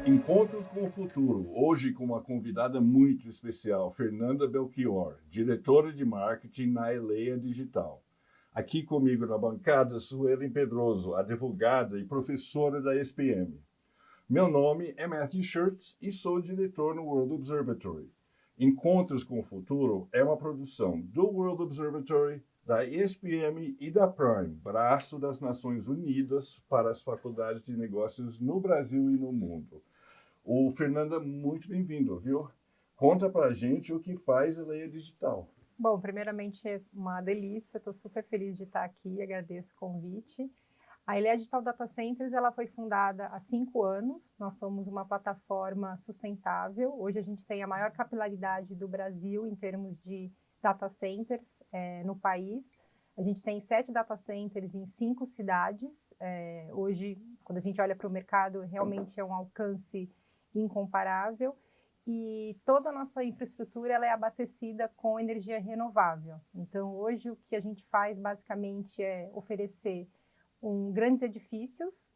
Encontros com o Futuro, hoje com uma convidada muito especial, Fernanda Belchior, diretora de marketing na Eleia Digital. Aqui comigo na bancada, Suelen Pedroso, advogada e professora da SPM. Meu nome é Matthew Schurtz e sou diretor no World Observatory. Encontros com o Futuro é uma produção do World Observatory, da ESPM e da Prime, braço das Nações Unidas para as faculdades de negócios no Brasil e no mundo. O Fernanda, muito bem-vindo, viu? Conta pra gente o que faz a Eleia Digital. Bom, primeiramente é uma delícia, estou super feliz de estar aqui, agradeço o convite. A Eleia Digital Data Centers ela foi fundada há 5 anos, nós somos uma plataforma sustentável. Hoje a gente tem a maior capilaridade do Brasil em termos de data centers no país. A gente tem 7 data centers em 5 cidades. Hoje, quando a gente olha para o mercado, realmente é um alcance incomparável. E toda a nossa infraestrutura ela é abastecida com energia renovável. Então, hoje, o que a gente faz, basicamente, é oferecer grandes edifícios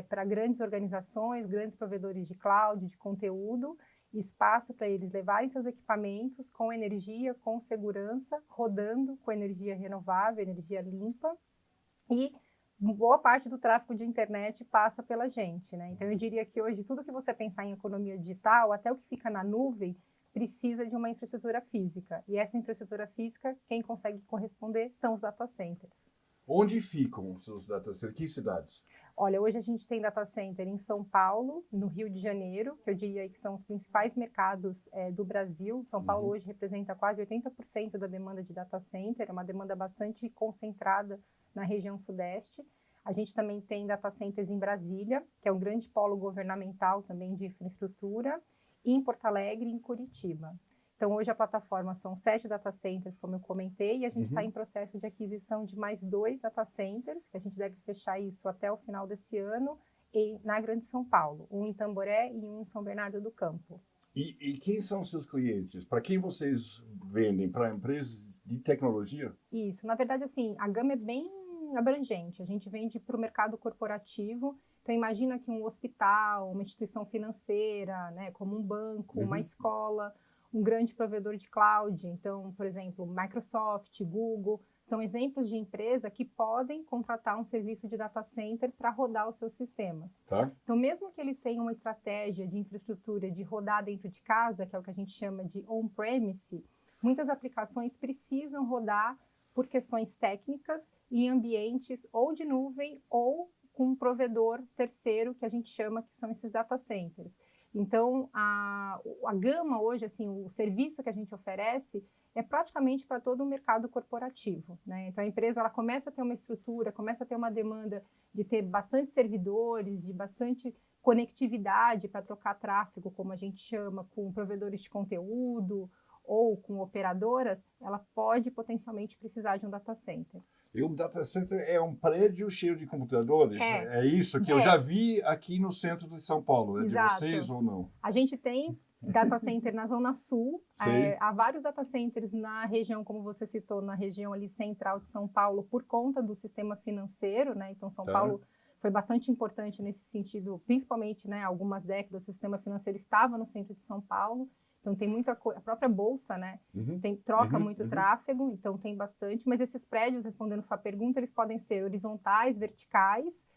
para grandes organizações, grandes provedores de cloud, de conteúdo, espaço para eles levarem seus equipamentos com energia, com segurança, rodando com energia renovável, energia limpa, e boa parte do tráfego de internet passa pela gente, né? Então, eu diria que hoje tudo que você pensar em economia digital, até o que fica na nuvem, precisa de uma infraestrutura física. E essa infraestrutura física, quem consegue corresponder são os data centers. Onde ficam os seus data centers? Que cidades? Olha, hoje a gente tem data center em São Paulo, no Rio de Janeiro, que eu diria que são os principais mercados do Brasil. São Paulo hoje representa quase 80% da demanda de data center, é uma demanda bastante concentrada na região sudeste. A gente também tem data centers em Brasília, que é um grande polo governamental também de infraestrutura, e em Porto Alegre e em Curitiba. Então, hoje a plataforma são 7 data centers, como eu comentei, e a gente está em processo de aquisição de mais 2 data centers, que a gente deve fechar isso até o final desse ano, na Grande São Paulo, um em Tamboré e um em São Bernardo do Campo. E quem são seus clientes? Para quem vocês vendem? Para empresas de tecnologia? Isso, na verdade, assim, a gama é bem abrangente. A gente vende para o mercado corporativo. Então, imagina que um hospital, uma instituição financeira, né, como um banco, uma escola, um grande provedor de cloud. Então, por exemplo, Microsoft, Google, são exemplos de empresa que podem contratar um serviço de data center para rodar os seus sistemas. Tá. Então, mesmo que eles tenham uma estratégia de infraestrutura de rodar dentro de casa, que é o que a gente chama de on-premise, muitas aplicações precisam rodar por questões técnicas em ambientes ou de nuvem ou com um provedor terceiro, que a gente chama que são esses data centers. Então, a gama hoje, assim, o serviço que a gente oferece é praticamente para todo o mercado corporativo, né? Então, a empresa ela começa a ter uma estrutura, começa a ter uma demanda de ter bastante servidores, de bastante conectividade para trocar tráfego, como a gente chama, com provedores de conteúdo ou com operadoras, ela pode potencialmente precisar de um data center. E um data center é um prédio cheio de computadores? É isso que eu já vi aqui no centro de São Paulo. É Exato. De vocês ou não? A gente tem data center na Zona Sul. Há vários data centers na região, como você citou, na região ali central de São Paulo, por conta do sistema financeiro, né? Então, São Paulo foi bastante importante nesse sentido, principalmente, né, algumas décadas, o sistema financeiro estava no centro de São Paulo. Então, tem muita coisa, a própria bolsa, né, troca muito tráfego, então tem bastante, mas esses prédios, respondendo sua pergunta, eles podem ser horizontais, verticais.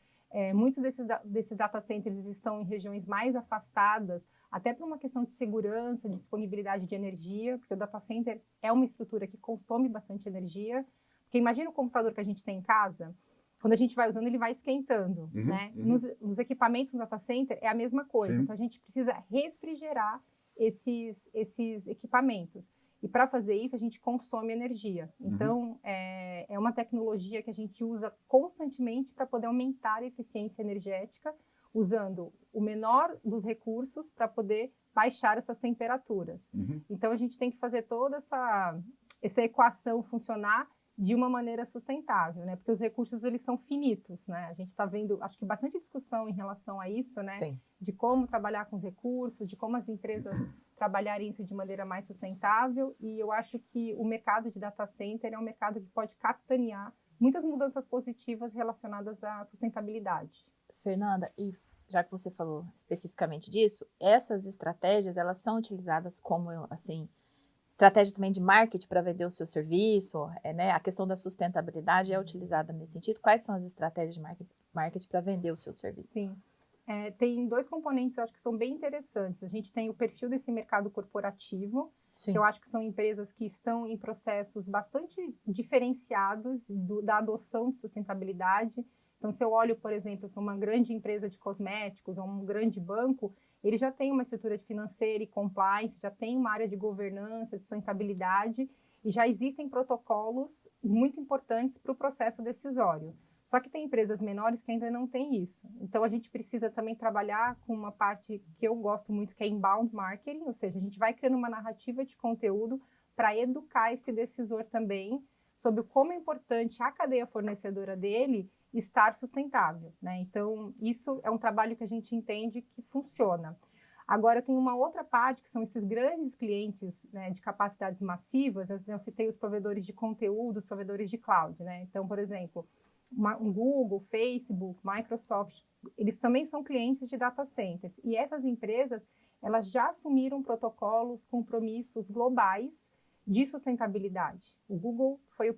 Muitos desses data centers estão em regiões mais afastadas, até por uma questão de segurança, de disponibilidade de energia, porque o data center é uma estrutura que consome bastante energia. Porque imagina o computador que a gente tem em casa, quando a gente vai usando, ele vai esquentando, né? Nos equipamentos do data center é a mesma coisa, então a gente precisa refrigerar esses equipamentos. E para fazer isso, a gente consome energia. Então, é uma tecnologia que a gente usa constantemente para poder aumentar a eficiência energética, usando o menor dos recursos para poder baixar essas temperaturas. Então, a gente tem que fazer toda essa equação funcionar de uma maneira sustentável, né? Porque os recursos, eles são finitos, né? A gente está vendo, acho que bastante discussão em relação a isso, né? Sim. De como trabalhar com os recursos, de como as empresas trabalharem isso de maneira mais sustentável, e eu acho que o mercado de data center é um mercado que pode capitanear muitas mudanças positivas relacionadas à sustentabilidade. Fernanda, e já que você falou especificamente disso, essas estratégias, elas são utilizadas como, assim, estratégia também de marketing para vender o seu serviço, né? A questão da sustentabilidade é utilizada nesse sentido. Quais são as estratégias de marketing para vender o seu serviço? Sim. Tem dois componentes, acho que são bem interessantes. A gente tem o perfil desse mercado corporativo, Sim. que eu acho que são empresas que estão em processos bastante diferenciados da adoção de sustentabilidade. Então, se eu olho, por exemplo, para uma grande empresa de cosméticos ou um grande banco, ele já tem uma estrutura financeira e compliance, já tem uma área de governança, de sustentabilidade, e já existem protocolos muito importantes para o processo decisório. Só que tem empresas menores que ainda não têm isso. Então, a gente precisa também trabalhar com uma parte que eu gosto muito, que é inbound marketing, ou seja, a gente vai criando uma narrativa de conteúdo para educar esse decisor também sobre como é importante a cadeia fornecedora dele estar sustentável, né? Então, isso é um trabalho que a gente entende que funciona. Agora, tem uma outra parte, que são esses grandes clientes, né, de capacidades massivas. Eu citei os provedores de conteúdo, os provedores de cloud, né? Então, por exemplo, um Google, Facebook, Microsoft, eles também são clientes de data centers. E essas empresas, elas já assumiram protocolos, compromissos globais de sustentabilidade. O Google foi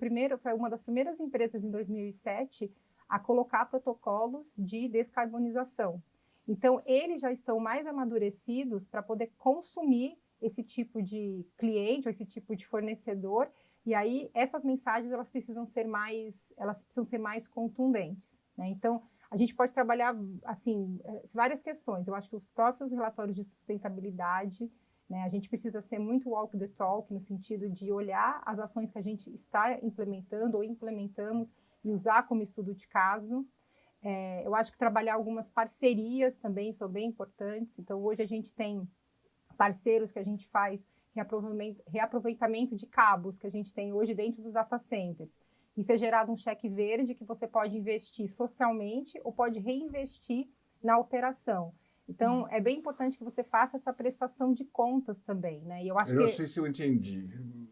uma das primeiras empresas em 2007 a colocar protocolos de descarbonização. Então, eles já estão mais amadurecidos para poder consumir esse tipo de cliente ou esse tipo de fornecedor. E aí, essas mensagens, elas precisam ser mais contundentes, né? Então, a gente pode trabalhar, assim, várias questões. Eu acho que os próprios relatórios de sustentabilidade, né, a gente precisa ser muito walk the talk, no sentido de olhar as ações que a gente está implementando ou implementamos e usar como estudo de caso. Eu acho que trabalhar algumas parcerias também são bem importantes. Então, hoje a gente tem parceiros que a gente faz reaproveitamento de cabos que a gente tem hoje dentro dos data centers. Isso é gerado um cheque verde que você pode investir socialmente ou pode reinvestir na operação. Então, é bem importante que você faça essa prestação de contas também, né? E eu não sei se eu entendi.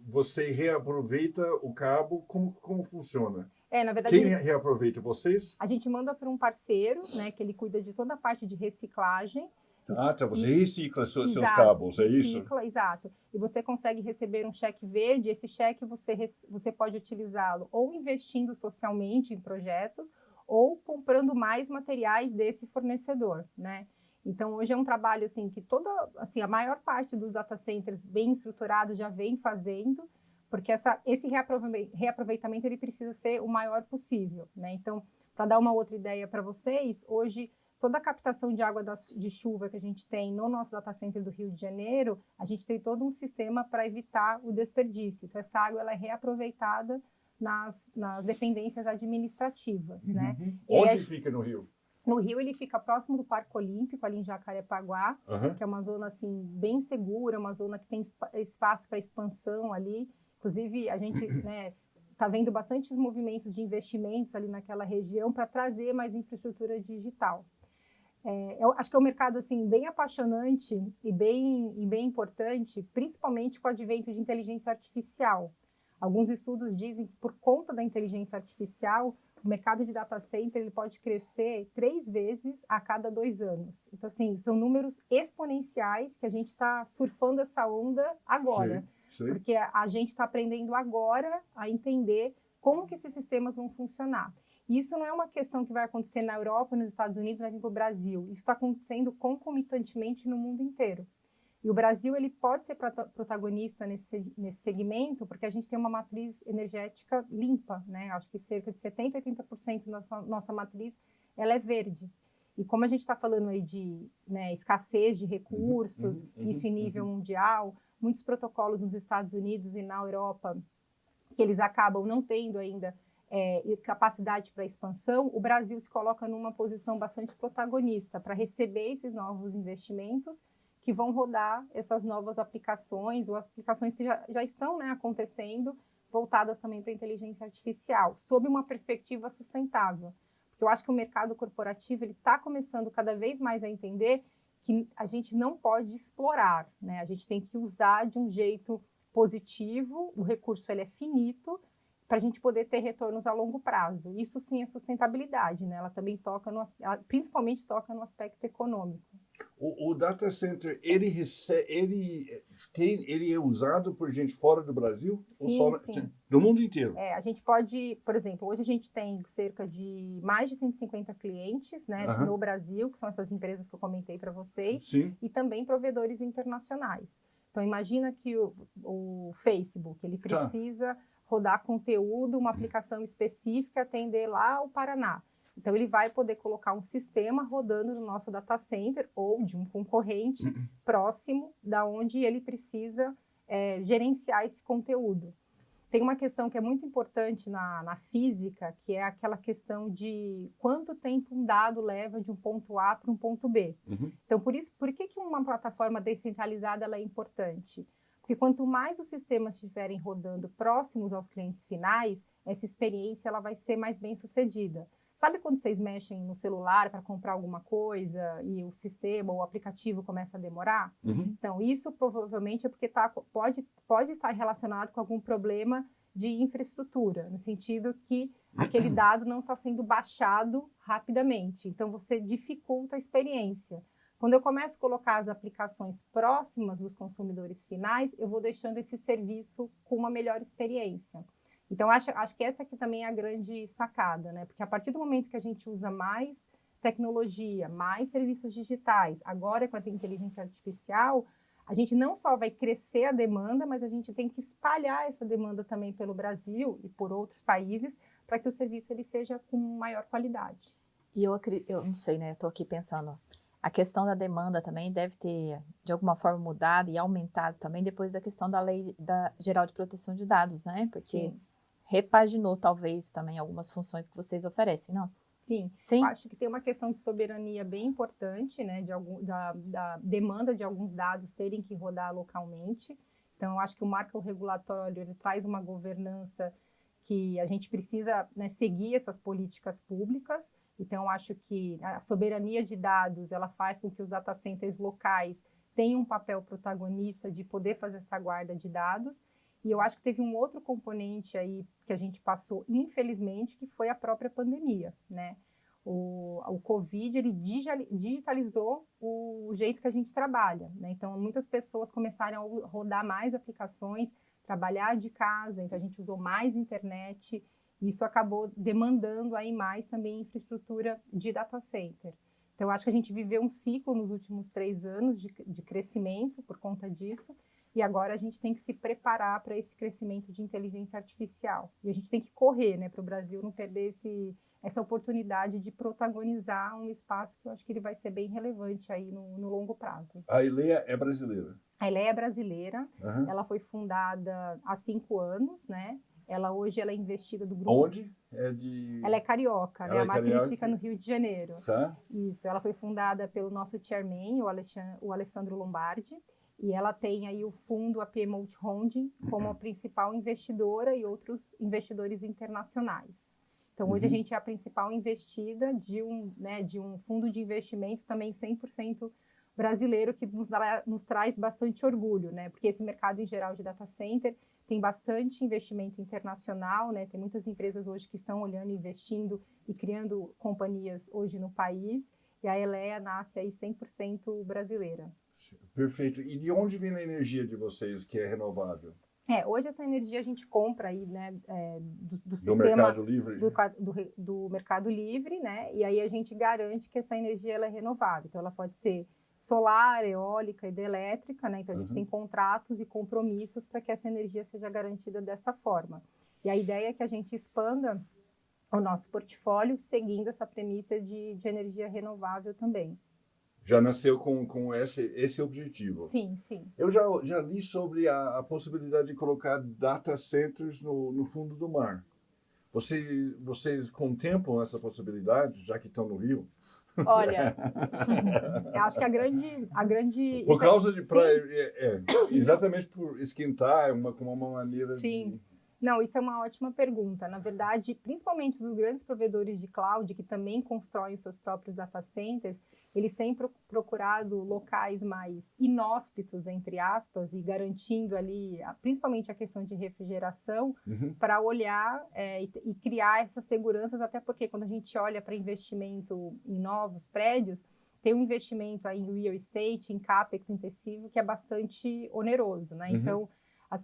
Você reaproveita o cabo, como funciona? Na verdade, quem reaproveita? Vocês? A gente manda para um parceiro, né, que ele cuida de toda a parte de reciclagem. Então você recicla seus cabos, é isso? Recicla, exato. E você consegue receber um cheque verde, esse cheque você pode utilizá-lo ou investindo socialmente em projetos ou comprando mais materiais desse fornecedor, né? Então, hoje é um trabalho assim, que a maior parte dos data centers bem estruturados já vem fazendo, porque esse reaproveitamento ele precisa ser o maior possível, né? Então, para dar uma outra ideia para vocês, hoje toda a captação de água de chuva que a gente tem no nosso data center do Rio de Janeiro, a gente tem todo um sistema para evitar o desperdício. Então, essa água ela é reaproveitada nas dependências administrativas, né? Onde fica no Rio? No Rio, ele fica próximo do Parque Olímpico, ali em Jacarepaguá, que é uma zona assim, bem segura, uma zona que tem espaço para expansão ali. Inclusive, a gente está vendo bastantes movimentos de investimentos ali naquela região para trazer mais infraestrutura digital. Eu acho que é um mercado assim, bem apaixonante e bem importante, principalmente com o advento de inteligência artificial. Alguns estudos dizem que, por conta da inteligência artificial, o mercado de data center ele pode crescer 3 vezes a cada 2 anos. Então, assim, são números exponenciais que a gente está surfando essa onda agora. Sim. Porque a gente está aprendendo agora a entender como que esses sistemas vão funcionar. E isso não é uma questão que vai acontecer na Europa, nos Estados Unidos, vai vir para o Brasil. Isso está acontecendo concomitantemente no mundo inteiro. E o Brasil ele pode ser protagonista nesse segmento, porque a gente tem uma matriz energética limpa, né? Acho que cerca de 70% a 80% da nossa matriz ela é verde. E como a gente está falando aí de escassez de recursos, isso em nível mundial, muitos protocolos nos Estados Unidos e na Europa, que eles acabam não tendo ainda capacidade para expansão, o Brasil se coloca numa posição bastante protagonista para receber esses novos investimentos que vão rodar essas novas aplicações, ou as aplicações que já estão acontecendo, voltadas também para a inteligência artificial, sob uma perspectiva sustentável. Porque eu acho que o mercado corporativo está começando cada vez mais a entender que a gente não pode explorar, né? A gente tem que usar de um jeito positivo, o recurso ele é finito, para a gente poder ter retornos a longo prazo. Isso sim é sustentabilidade, né? Ela também toca, ela principalmente toca no aspecto econômico. O data center, ele é usado por gente fora do Brasil? Sim, ou só sim. Do mundo inteiro? A gente pode, por exemplo, hoje a gente tem cerca de mais de 150 clientes, né, no Brasil, que são essas empresas que eu comentei para vocês, Sim. e também provedores internacionais. Então, imagina que o Facebook, ele precisa rodar conteúdo, uma aplicação específica, atender lá o Paraná. Então, ele vai poder colocar um sistema rodando no nosso data center ou de um concorrente próximo da onde ele precisa gerenciar esse conteúdo. Tem uma questão que é muito importante na física, que é aquela questão de quanto tempo um dado leva de um ponto A para um ponto B. Então, por que uma plataforma descentralizada ela é importante? Porque quanto mais os sistemas estiverem rodando próximos aos clientes finais, essa experiência ela vai ser mais bem sucedida. Sabe quando vocês mexem no celular para comprar alguma coisa e o sistema ou o aplicativo começa a demorar? Então, isso provavelmente é porque pode estar relacionado com algum problema de infraestrutura, no sentido que aquele dado não está sendo baixado rapidamente. Então, você dificulta a experiência. Quando eu começo a colocar as aplicações próximas dos consumidores finais, eu vou deixando esse serviço com uma melhor experiência. Então, acho que essa aqui também é a grande sacada, né? Porque a partir do momento que a gente usa mais tecnologia, mais serviços digitais, agora com a inteligência artificial, a gente não só vai crescer a demanda, mas a gente tem que espalhar essa demanda também pelo Brasil e por outros países para que o serviço ele seja com maior qualidade. E eu não sei, né? Estou aqui pensando, a questão da demanda também deve ter, de alguma forma, mudado e aumentado também depois da questão da Lei Geral de Proteção de Dados, né? Porque repaginou, talvez, também algumas funções que vocês oferecem, não? Sim. Acho que tem uma questão de soberania bem importante, né? Da demanda de alguns dados terem que rodar localmente. Então, eu acho que o marco regulatório ele traz uma governança que a gente precisa, né, seguir essas políticas públicas. Então, eu acho que a soberania de dados ela faz com que os data centers locais tenham um papel protagonista de poder fazer essa guarda de dados. E eu acho que teve um outro componente aí que a gente passou, infelizmente, que foi a própria pandemia, né? O Covid, ele digitalizou o jeito que a gente trabalha, né? Então, muitas pessoas começaram a rodar mais aplicações, trabalhar de casa, então a gente usou mais internet, e isso acabou demandando aí mais também infraestrutura de data center. Então, eu acho que a gente viveu um ciclo nos últimos 3 anos de crescimento por conta disso, e agora a gente tem que se preparar para esse crescimento de inteligência artificial. E a gente tem que correr, né, para o Brasil não perder essa oportunidade de protagonizar um espaço que eu acho que ele vai ser bem relevante aí no longo prazo. A Eleia é brasileira? A Eleia é brasileira. Ela foi fundada há 5 anos, né? Hoje ela é investida do grupo... Onde? Ela é carioca, né? A matriz carioca. fica no Rio de Janeiro. Tá. Isso, ela foi fundada pelo nosso chairman, o Alessandro Lombardi. E ela tem aí o fundo, a Piedmont Holding, como a principal investidora e outros investidores internacionais. Então, hoje a gente é a principal investida de um fundo de investimento também 100% brasileiro, que nos traz bastante orgulho, né? Porque esse mercado em geral de data center tem bastante investimento internacional, né? Tem muitas empresas hoje que estão olhando, investindo e criando companhias hoje no país. E a Eleia nasce aí 100% brasileira. Perfeito. E de onde vem a energia de vocês que é renovável? Hoje essa energia a gente compra aí, né, do sistema Mercado Livre. do Mercado Livre, né? E aí a gente garante que essa energia ela é renovável. Então ela pode ser solar, eólica, hidrelétrica, né? Então a gente tem contratos e compromissos para que essa energia seja garantida dessa forma. E a ideia é que a gente expanda o nosso portfólio seguindo essa premissa de energia renovável também. Já nasceu com esse objetivo. Sim, sim. Eu já li sobre a possibilidade de colocar data centers no fundo do mar. Vocês contemplam essa possibilidade, já que estão no Rio? Olha, eu acho que a grande... Por causa de praia, exatamente por esquentar, uma maneira Sim. Não, isso é uma ótima pergunta. Na verdade, principalmente os grandes provedores de cloud, que também constroem os seus próprios data centers, eles têm procurado locais mais inóspitos, entre aspas, e garantindo ali, principalmente a questão de refrigeração, para olhar e criar essas seguranças, até porque quando a gente olha para investimento em novos prédios, tem um investimento aí em real estate, em capex intensivo, que é bastante oneroso, né? Então,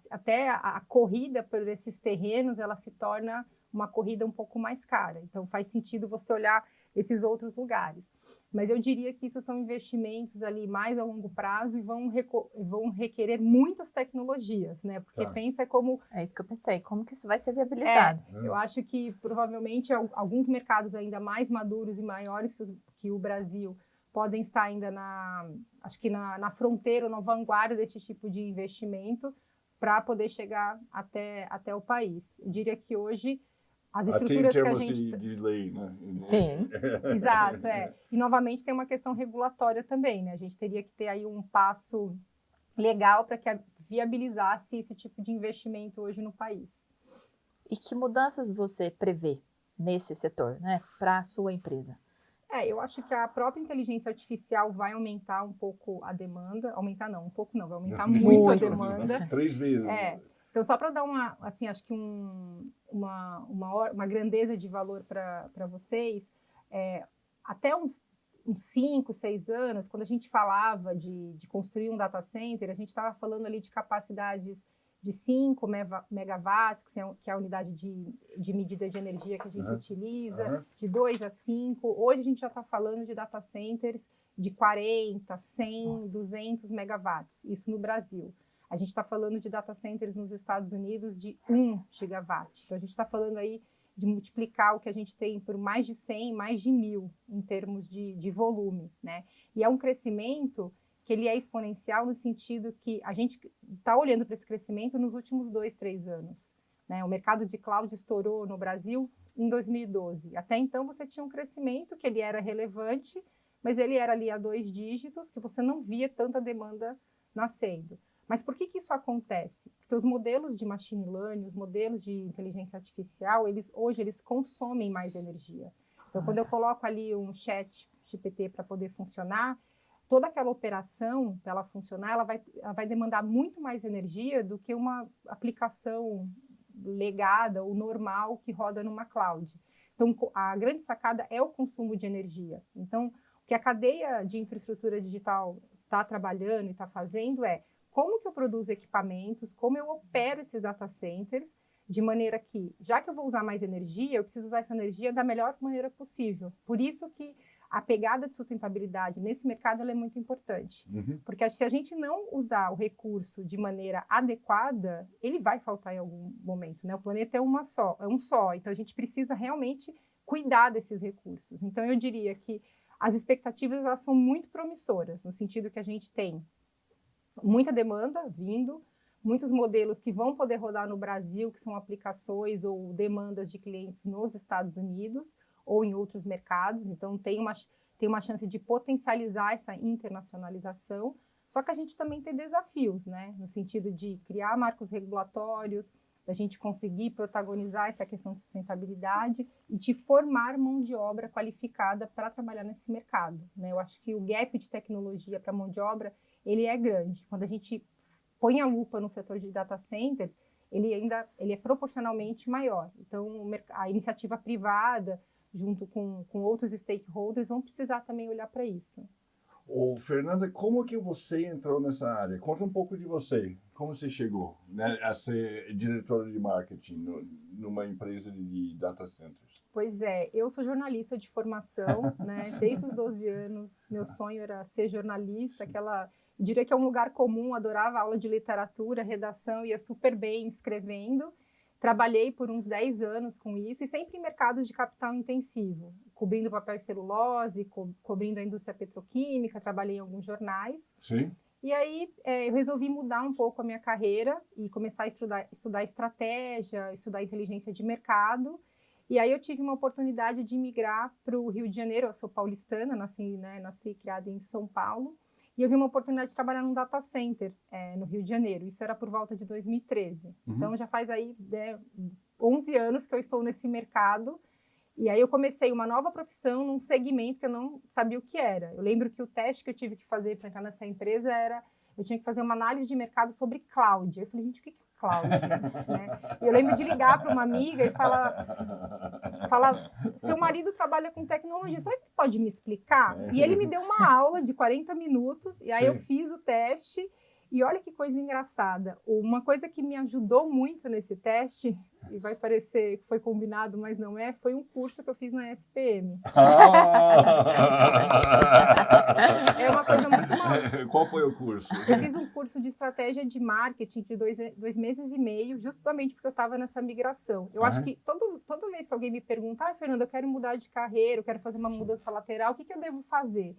até a corrida por esses terrenos, ela se torna uma corrida um pouco mais cara. Então, faz sentido você olhar esses outros lugares. Mas eu diria que isso são investimentos ali mais a longo prazo e vão requerer muitas tecnologias, né? Porque pensa como... É isso que eu pensei, como que isso vai ser viabilizado? Eu acho que, provavelmente, alguns mercados ainda mais maduros e maiores que o Brasil podem estar ainda na fronteira, na vanguarda desse tipo de investimento, para poder chegar até o país. Eu diria que hoje as estruturas até em termos que a gente... de lei, né? Sim. Exato, E novamente tem uma questão regulatória também, né? A gente teria que ter aí um passo legal para que viabilizasse esse tipo de investimento hoje no país. E que mudanças você prevê nesse setor, né, para a sua empresa? Eu acho que a própria inteligência artificial vai aumentar um pouco a demanda. Aumentar não, um pouco não, vai aumentar muito a demanda. 3 vezes. Então, só para dar acho que uma grandeza de valor para vocês, até uns 5, 6 anos, quando a gente falava de construir um data center, a gente estava falando ali de capacidades de 5 megawatts, que é a unidade de medida de energia que a gente utiliza, de 2 a 5. Hoje a gente já está falando de data centers de 40, 100, 200 megawatts, isso no Brasil. A gente está falando de data centers nos Estados Unidos de 1 gigawatt. Então, a gente está falando aí de multiplicar o que a gente tem por mais de 100, mais de 1.000 em termos de volume, né? E é um crescimento que ele é exponencial no sentido que a gente está olhando para esse crescimento nos últimos 2, 3 anos, né? O mercado de cloud estourou no Brasil em 2012. Até então, você tinha um crescimento que ele era relevante, mas ele era ali a 2 dígitos, que você não via tanta demanda nascendo. Mas por que isso acontece? Porque os modelos de machine learning, os modelos de inteligência artificial, hoje eles consomem mais energia. Então, quando eu coloco ali um chat GPT para poder funcionar, toda aquela operação, para ela funcionar, ela vai demandar muito mais energia do que uma aplicação legada ou normal que roda numa cloud. Então, a grande sacada é o consumo de energia. Então, o que a cadeia de infraestrutura digital está trabalhando e está fazendo é como que eu produzo equipamentos, como eu opero esses data centers, de maneira que, já que eu vou usar mais energia, eu preciso usar essa energia da melhor maneira possível. Por isso que a pegada de sustentabilidade nesse mercado ela é muito importante. Porque se a gente não usar o recurso de maneira adequada, ele vai faltar em algum momento, né? O planeta é um só, então a gente precisa realmente cuidar desses recursos. Então eu diria que as expectativas elas são muito promissoras, no sentido que a gente tem muita demanda vindo, muitos modelos que vão poder rodar no Brasil, que são aplicações ou demandas de clientes nos Estados Unidos ou em outros mercados. Então, tem uma chance de potencializar essa internacionalização. Só que a gente também tem desafios, né? No sentido de criar marcos regulatórios, da gente conseguir protagonizar essa questão de sustentabilidade e de formar mão de obra qualificada para trabalhar nesse mercado, né? Eu acho que o gap de tecnologia para mão de obra ele é grande. Quando a gente põe a lupa no setor de data centers, ele é proporcionalmente maior. Então, a iniciativa privada, junto com outros stakeholders, vão precisar também olhar para isso. Fernanda, como que você entrou nessa área? Conta um pouco de você. Como você chegou, né, a ser diretora de marketing numa empresa de data centers? Pois é, eu sou jornalista de formação, né? Desde os 12 anos, meu sonho era ser jornalista, eu diria que é um lugar comum, adorava aula de literatura, redação, ia super bem escrevendo. Trabalhei por uns 10 anos com isso e sempre em mercados de capital intensivo, cobrindo papel e celulose, cobrindo a indústria petroquímica, trabalhei em alguns jornais. Sim. E aí eu resolvi mudar um pouco a minha carreira e começar a estudar estratégia, estudar inteligência de mercado. E aí eu tive uma oportunidade de migrar para o Rio de Janeiro, eu sou paulistana, nasci e criada em São Paulo. e eu vi uma oportunidade de trabalhar num data center no Rio de Janeiro. Isso era por volta de 2013. Então, já faz aí 11 anos que eu estou nesse mercado. E aí eu comecei uma nova profissão num segmento que eu não sabia o que era. Eu lembro que o teste que eu tive que fazer para entrar nessa empresa eu tinha que fazer uma análise de mercado sobre cloud. Eu falei, gente, o que é cloud? Né? E eu lembro de ligar para uma amiga e falar, seu marido trabalha com tecnologia, será que ele pode me explicar? E ele me deu uma aula de 40 minutos, e aí eu fiz o teste, e olha que coisa engraçada. Uma coisa que me ajudou muito nesse teste, e vai parecer que foi combinado, mas não é, foi um curso que eu fiz na SPM. É uma coisa muito maluca. Qual foi o curso? Eu fiz um curso de estratégia de marketing de 2 meses e meio, justamente porque eu estava nessa migração. Eu acho que toda vez que alguém me pergunta, Fernanda, eu quero mudar de carreira, eu quero fazer uma mudança lateral, o que eu devo fazer?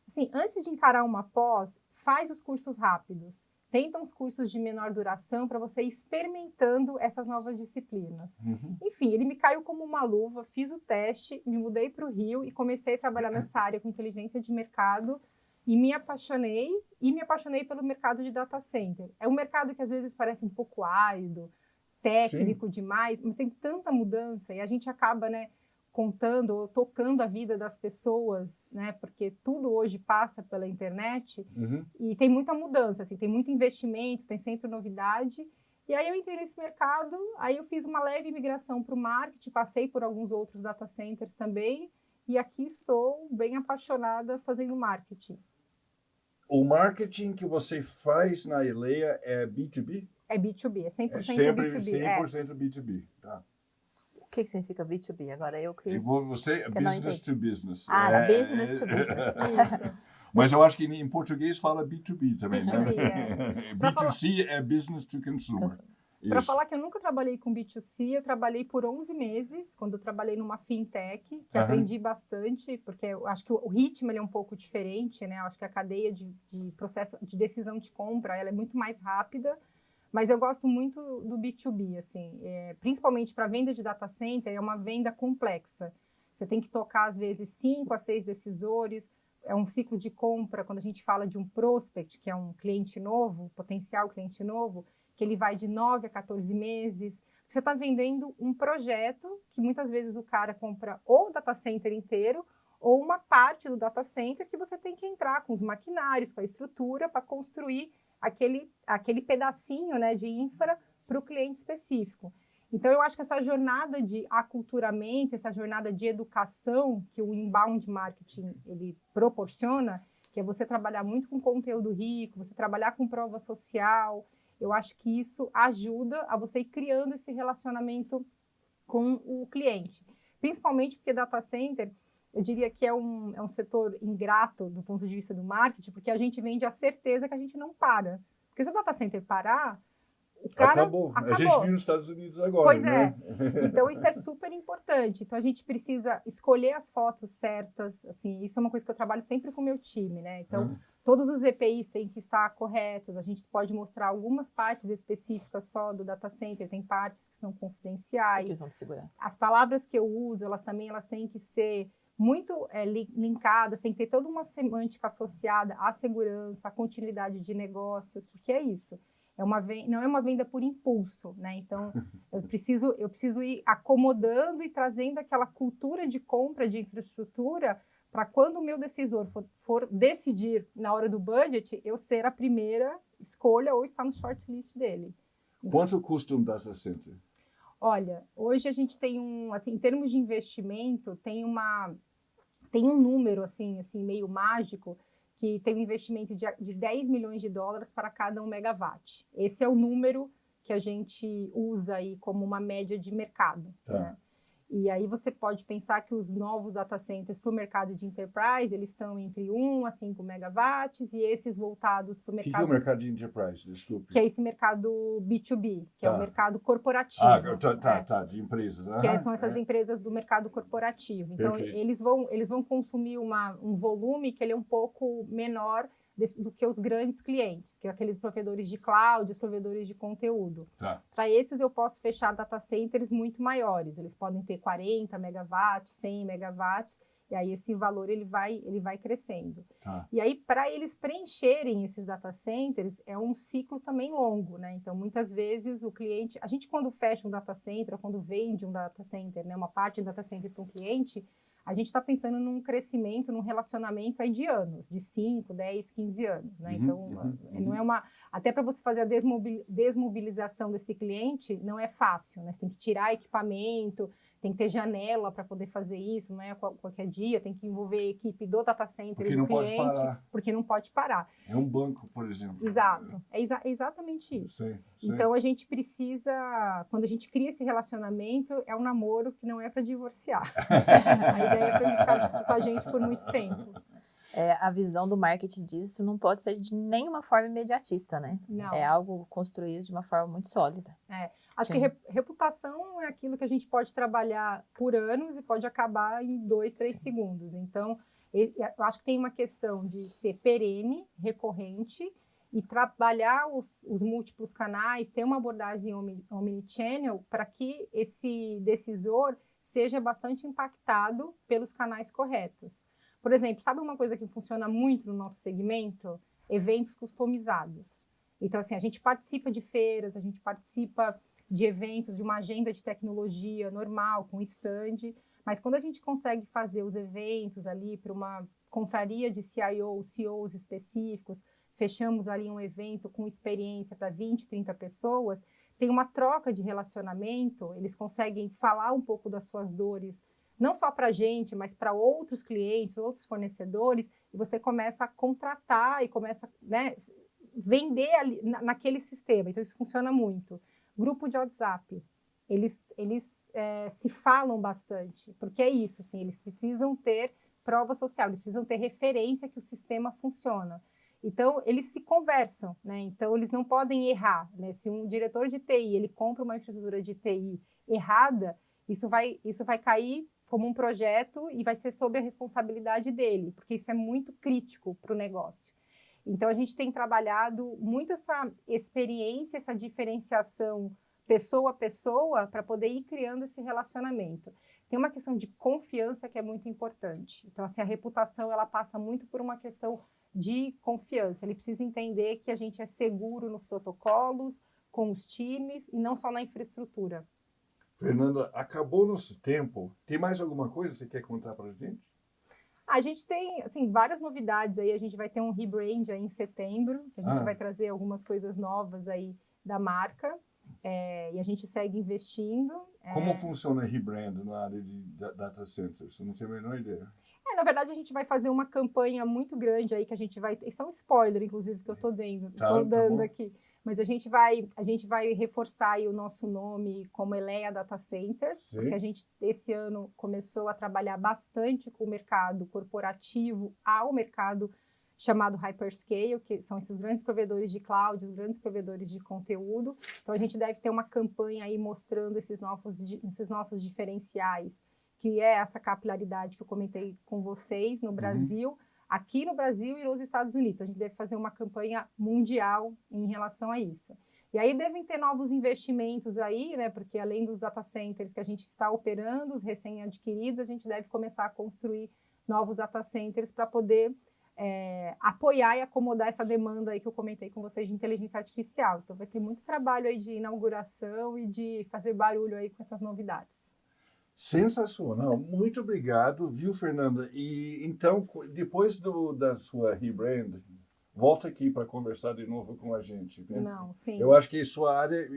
Assim, antes de encarar uma pós, faz os cursos rápidos. Tenta uns cursos de menor duração para você ir experimentando essas novas disciplinas. Enfim, ele me caiu como uma luva, fiz o teste, me mudei para o Rio e comecei a trabalhar nessa área com inteligência de mercado e me apaixonei pelo mercado de data center. É um mercado que às vezes parece um pouco árido, técnico demais, mas tem tanta mudança e a gente acaba, né, contando ou tocando a vida das pessoas, né? Porque tudo hoje passa pela internet e tem muita mudança, assim, tem muito investimento, tem sempre novidade. E aí eu entrei nesse mercado, aí eu fiz uma leve migração para o marketing, passei por alguns outros data centers também e aqui estou bem apaixonada fazendo marketing. O marketing que você faz na Eleia é B2B? É B2B, é 100% B2B. 100% B2B, tá. O que significa B2B? Agora eu que... Você, business to business. Business to business. Isso. Mas eu acho que em português fala B2B também, B2B, né? B2C é business to consumer. Para falar que eu nunca trabalhei com B2C, eu trabalhei por 11 meses, quando eu trabalhei numa fintech, que aprendi bastante, porque eu acho que o ritmo ele é um pouco diferente, né? Eu acho que a cadeia de processo de decisão de compra ela é muito mais rápida, mas eu gosto muito do B2B, assim, principalmente para venda de data center, é uma venda complexa. Você tem que tocar, às vezes, 5 a 6 decisores, é um ciclo de compra, quando a gente fala de um prospect, que é um cliente novo, potencial cliente novo, que ele vai de 9 a 14 meses. Você está vendendo um projeto que muitas vezes o cara compra ou o data center inteiro ou uma parte do data center que você tem que entrar com os maquinários, com a estrutura para construir aquele pedacinho, né, de infra para o cliente específico. Então, eu acho que essa jornada de aculturamento, essa jornada de educação que o inbound marketing ele proporciona, que é você trabalhar muito com conteúdo rico, você trabalhar com prova social, eu acho que isso ajuda a você ir criando esse relacionamento com o cliente. Principalmente porque data center, eu diria que é um setor ingrato do ponto de vista do marketing, porque a gente vende a certeza que a gente não para. Porque se o data center parar, o cara... Acabou. A gente viu nos Estados Unidos agora, pois né? Então, isso é super importante. Então, a gente precisa escolher as fotos certas. Assim, isso é uma coisa que eu trabalho sempre com o meu time, né? Então, todos os EPIs têm que estar corretos. A gente pode mostrar algumas partes específicas só do data center. Tem partes que são confidenciais. Questão de segurança. As palavras que eu uso, elas têm que ser muito linkadas, tem que ter toda uma semântica associada à segurança, à continuidade de negócios, porque é isso. Não é uma venda por impulso, né? Então, eu preciso ir acomodando e trazendo aquela cultura de compra de infraestrutura para quando o meu decisor for decidir na hora do budget, eu ser a primeira escolha ou estar no shortlist dele. Quanto custa um data center? Olha, hoje a gente tem assim, em termos de investimento, tem um número assim meio mágico, que tem um investimento de 10 milhões de dólares para cada 1 megawatt. Esse é o número que a gente usa aí como uma média de mercado. Tá. Né? E aí você pode pensar que os novos data centers para o mercado de enterprise, eles estão entre 1 a 5 megawatts, e esses voltados para o mercado... O que é o mercado de enterprise? Desculpe. Que é esse mercado B2B, que é o mercado corporativo. De empresas. Que são essas empresas do mercado corporativo. Então, eles vão consumir um volume que ele é um pouco menor do que os grandes clientes, que é aqueles provedores de cloud, os provedores de conteúdo. Tá. Para esses, eu posso fechar data centers muito maiores. Eles podem ter 40 megawatts, 100 megawatts. E aí esse valor ele vai crescendo. Tá. E aí, para eles preencherem esses data centers, é um ciclo também longo, né? Então, muitas vezes o cliente... A gente, quando fecha um data center, ou quando vende um data center, né, uma parte do data center para um cliente, a gente está pensando num crescimento, num relacionamento aí de anos, de 5, 10, 15 anos, né? Então, não é uma... Até para você fazer a desmobilização desse cliente, não é fácil, né? Você tem que tirar equipamento, tem que ter janela para poder fazer isso, não é qualquer dia, tem que envolver a equipe do data center e do cliente, porque não pode parar. É um banco, por exemplo. Exato, é exatamente isso. Sei. Então, a gente precisa, quando a gente cria esse relacionamento, é um namoro que não é para divorciar. A ideia é para ele ficar com a gente por muito tempo. A visão do marketing disso não pode ser de nenhuma forma imediatista, né? Não. É algo construído de uma forma muito sólida. Acho que reputação é aquilo que a gente pode trabalhar por anos e pode acabar em 2, 3 segundos. Então, eu acho que tem uma questão de ser perene, recorrente e trabalhar os múltiplos canais, ter uma abordagem omnichannel para que esse decisor seja bastante impactado pelos canais corretos. Por exemplo, sabe uma coisa que funciona muito no nosso segmento? Eventos customizados. Então, assim, a gente participa de feiras, a gente participa de eventos, de uma agenda de tecnologia normal, com stand, mas quando a gente consegue fazer os eventos ali para uma confraria de CIO, CEOs específicos, fechamos ali um evento com experiência para 20, 30 pessoas, tem uma troca de relacionamento, eles conseguem falar um pouco das suas dores, não só para a gente, mas para outros clientes, outros fornecedores, e você começa a contratar e começa, né, vender ali, naquele sistema. Então, isso funciona muito. Grupo de WhatsApp, eles se falam bastante, porque é isso, assim, eles precisam ter prova social, eles precisam ter referência que o sistema funciona. Então, eles se conversam, né? Então, eles não podem errar, né? Se um diretor de TI, ele compra uma infraestrutura de TI errada, isso vai cair como um projeto e vai ser sob a responsabilidade dele, porque isso é muito crítico para o negócio. Então, a gente tem trabalhado muito essa experiência, essa diferenciação pessoa a pessoa para poder ir criando esse relacionamento. Tem uma questão de confiança que é muito importante. Então, assim, a reputação, ela passa muito por uma questão de confiança. Ele precisa entender que a gente é seguro nos protocolos, com os times e não só na infraestrutura. Fernanda, acabou nosso tempo. Tem mais alguma coisa que você quer contar para a gente? A gente tem, assim, várias novidades aí. A gente vai ter um rebrand aí em setembro, que a gente vai trazer algumas coisas novas aí da marca. E a gente segue investindo. Como funciona rebrand na área de data centers? Eu não tenho a menor ideia. Na verdade, a gente vai fazer uma campanha muito grande aí que a gente vai... Isso é um spoiler, inclusive, que eu estou dando aqui. Mas a gente vai reforçar aí o nosso nome como Eleia Data Centers, porque a gente, esse ano, começou a trabalhar bastante com o mercado corporativo ao mercado chamado Hyperscale, que são esses grandes provedores de cloud, os grandes provedores de conteúdo. Então, a gente deve ter uma campanha aí mostrando esses nossos diferenciais, que é essa capilaridade que eu comentei com vocês no Brasil, aqui no Brasil e nos Estados Unidos. A gente deve fazer uma campanha mundial em relação a isso. E aí devem ter novos investimentos aí, né? Porque além dos data centers que a gente está operando, os recém-adquiridos, a gente deve começar a construir novos data centers para poder apoiar e acomodar essa demanda aí que eu comentei com vocês de inteligência artificial. Então vai ter muito trabalho aí de inauguração e de fazer barulho aí com essas novidades. Sensacional, muito obrigado, viu, Fernanda? E então, depois da sua rebrand, volta aqui para conversar de novo com a gente. Né? Não, sim. Eu acho que sua área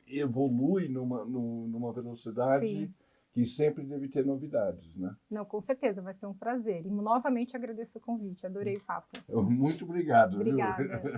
evolui numa velocidade que sempre deve ter novidades, né? Não, com certeza, vai ser um prazer. E novamente agradeço o convite, adorei o papo. Muito obrigado. Obrigada. Viu?